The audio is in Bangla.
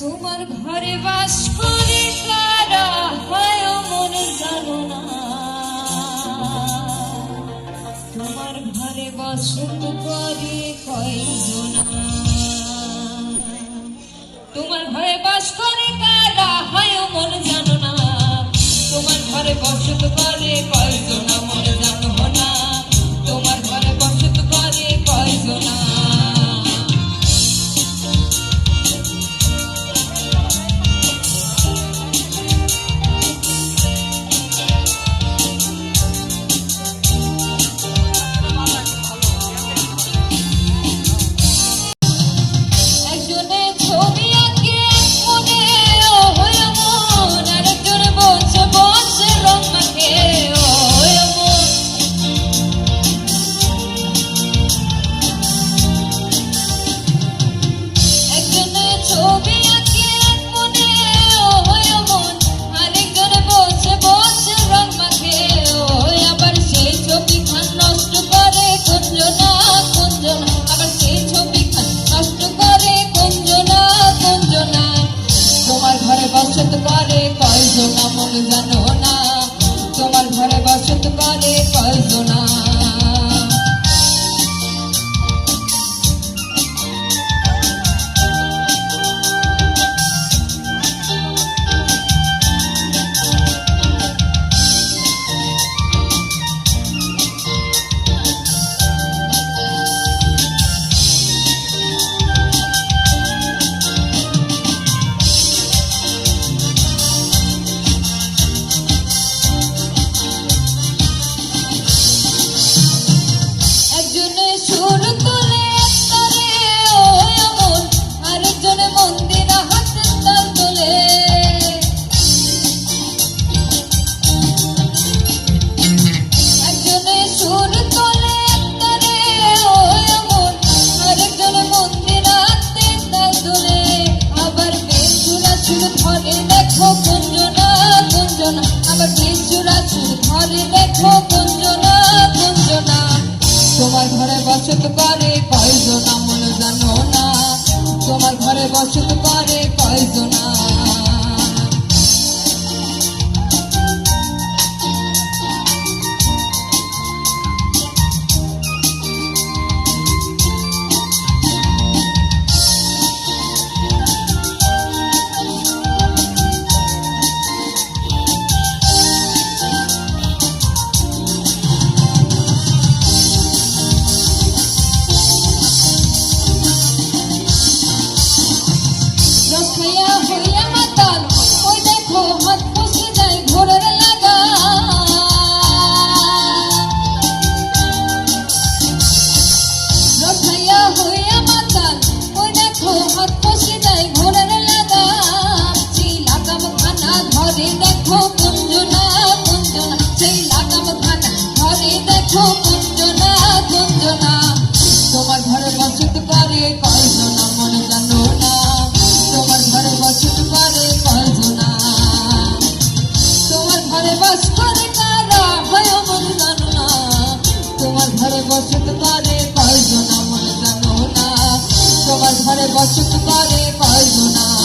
তোমার ঘরে বাস করে কারা হয় মন জানো না, তোমার ঘরে বসত করে কয়জনা, তোমার ঘরে বাস করে কারা হয় মন জানো না, তোমার ঘরে বসত করে কয়জনা মন জানো না, তোমার ঘরে বসত করে কয়জনা। বসত করে কয়জনা মন জানো না, তোমার ঘরে বসত করে কয়জনা। তোমার ঘরে বসত করে কয়জনা মন জানো না, তোমার ঘরে বসত করে কয়জনা। তোমার ঘরে বসত করে কয়জনা মন জানো না, তোমার ঘরে বসত করে কয়জনা, তোমার ঘরে বাস করে কারা হয় মন জানো না, তোমার ঘরে বসত করে কয়জনা মন জানো না, তোমার ঘরে বসত করে কয়জনা।